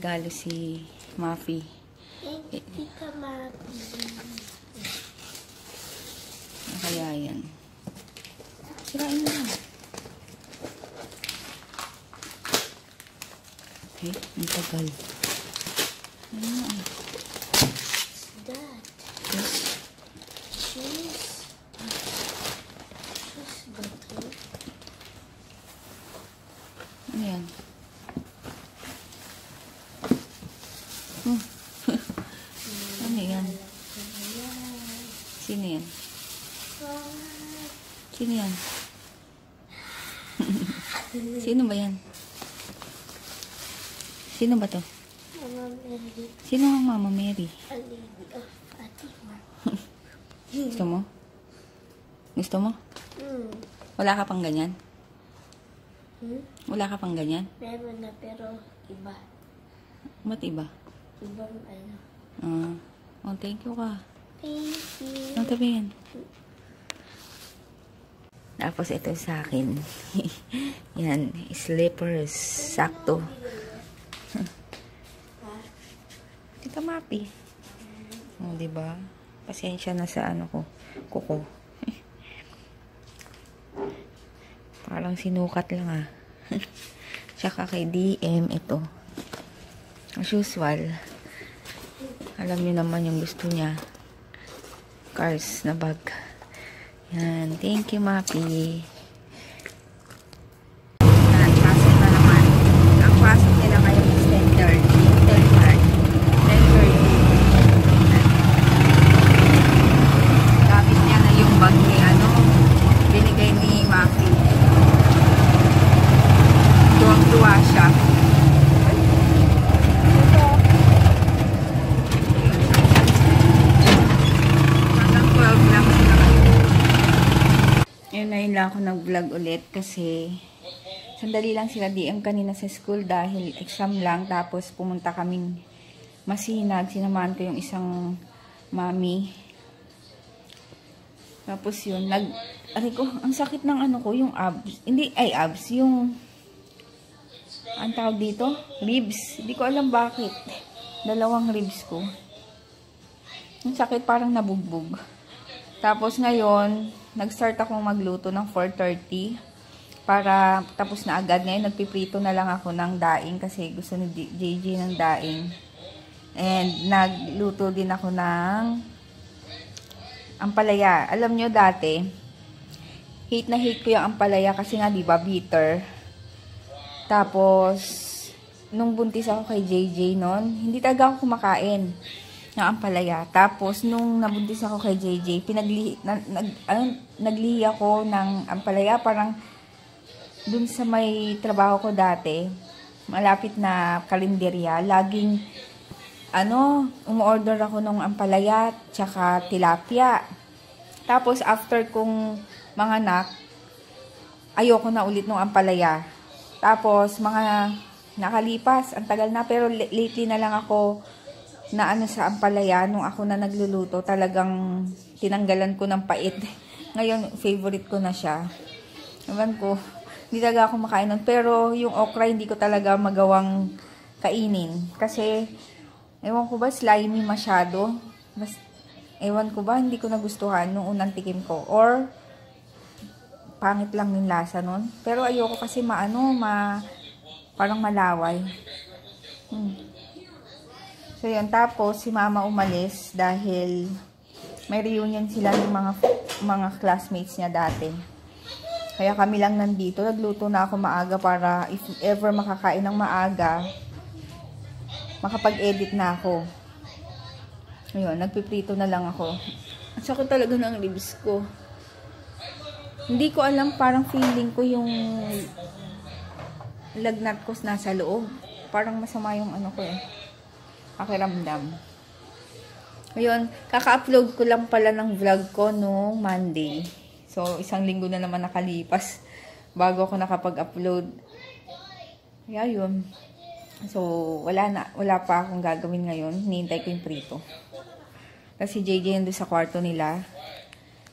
regalo si Mafi. Tita Mafi. Kaya yan. Sirain mo lang. Okay, ang tagal. Ano na eh. That. Yes. Cheese. Cheese butter. Ano yan? Ano yan? Sino yan? Sino yan? Sino ba yan? Sino ba to? Mama Mary. Sino ang Mama Mary? A lady of Fatima. Gusto mo? Gusto mo? Wala ka pang ganyan? Wala ka pang ganyan? Meron na pero iba. Ba't iba? Ibang ano. Oh, thank you ka. Thank you. Ang tabi yan. Tapos ito sa akin. Yan, slippers. Sakto. Tita Mapi. Oh, diba? Pasensya na sa ano ko. Kuko. Parang sinukat lang ah. Tsaka kay DM ito. As usual. Alam niyo naman yung gusto niya. Cars na bag. Yan. Thank you, Mapi. Yan. Pasok na naman. Ang pasok nila ngayon is 10:30. Gamit niya na yung bag ni binigay ni Mapi. Tuwang-tuwa siya. Ngayon lang ako nag-vlog ulit kasi sandali lang sila DM kanina sa school dahil exam lang. Tapos pumunta kaming Masinag. Sinamahan ko yung isang mami. Tapos yun, ang sakit ng ano ko, yung abs. Hindi, abs. Yung, ang tawag dito? Ribs. Hindi ko alam bakit. 2 ribs ko. Ang sakit, parang nabugbog. Tapos ngayon, nag-start akong magluto ng 4:30 para tapos na agad. Ngayon, nagpiprito na lang ako ng daing kasi gusto ni JJ ng daing. And nagluto din ako ng ampalaya. Alam nyo dati, hate na hate ko yung ampalaya kasi nga diba bitter. Tapos, nung buntis ako kay JJ noon, hindi talaga ako kumakain ng ampalaya. Tapos, nung nabuntis ako kay JJ, naglihi ako ng ampalaya. Parang, dun sa may trabaho ko dati, malapit na kalenderya, laging, umorder ako ng ampalaya, tsaka tilapia. Tapos, after kong manganak, ayoko na ulit ng ampalaya. Tapos, mga nakalipas, ang tagal na, pero lately na lang ako na sa ampalaya, nung ako na nagluluto, talagang tinanggalan ko ng pait. Ngayon, favorite ko na siya. Ewan ko, hindi talaga ako makain nun. Pero, yung okra, hindi ko talaga magawang kainin. Kasi, ewan ko ba, slimy masyado. Ewan ko ba, hindi ko nagustuhan nung unang tikim ko. Or, pangit lang yung lasa nun. Pero, ayoko kasi parang malaway. So, yun. Tapos, si mama umalis dahil may reunion sila ng mga classmates niya dati. Kaya kami lang nandito. Nagluto na ako maaga para if ever makakain ng maaga, makapag-edit na ako. Ayun, nagpiprito na lang ako. At saka talaga ng ribs ko. Hindi ko alam, parang feeling ko yung lagnat ko nasa loob. Parang masama yung pakiramdam. Ngayon, kaka-upload ko lang pala ng vlog ko nung Monday. So, 1 linggo na naman nakalipas bago ako nakapag-upload. Kaya yun. So, wala pa akong gagawin ngayon. Hinihintay ko yung prito. Kasi JJ nandun sa kwarto nila.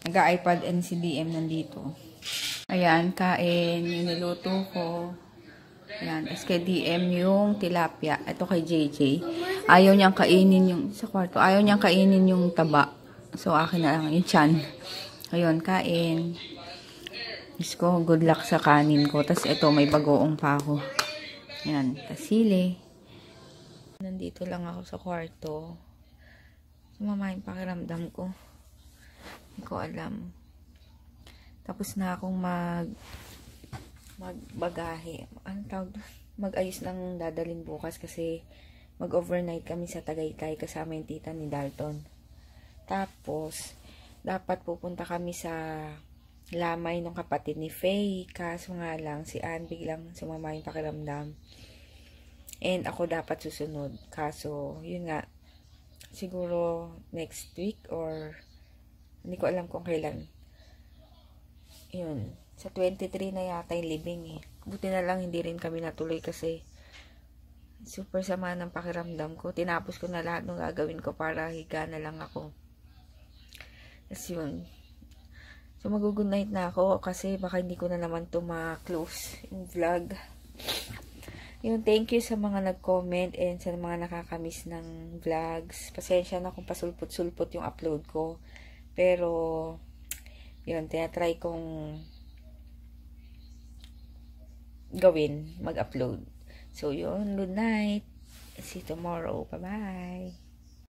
Nag-iPad and si DM nandito. Ayan, kain. Yung niluto ko. Yan. Tapos kay DM yung tilapia. Ito kay JJ. Ayaw niyang kainin yung, sa kwarto, ayaw niyang kainin yung taba. So, akin na lang yung tiyan. Ayun, kain. Diyos ko, good luck sa kanin ko. Tapos ito, may bagoong pa ako. Yan. Tapos sili. Nandito lang ako sa kwarto. Sumama yung pakiramdam ko. Hindi ko alam. Tapos na akong magbagahe. Ano tawag doon? Mag-ayos ng dadalhin bukas kasi mag-overnight kami sa Tagaytay kasama yung tita ni Dalton. Tapos, dapat pupunta kami sa lamay ng kapatid ni Faye. Kaso nga lang, si Ann biglang sumama yung pakiramdam. And ako dapat susunod. Kaso, yun nga, siguro next week or hindi ko alam kung kailan. Yun. Sa 23 na yata yung libing eh. Buti na lang hindi rin kami natuloy kasi super sama ng pakiramdam ko. Tinapos ko na lahat ng gagawin ko para higa na lang ako. Tapos yun. So mag-good night na ako kasi baka hindi ko na naman to ma-close yung vlog. Yun, thank you sa mga nag-comment and sa mga nakakamiss ng vlogs. Pasensya na kung pasulpot-sulpot yung upload ko. Pero, yun, tinatry kong gawin, mag-upload. So, yun, good night. See you tomorrow. Bye-bye.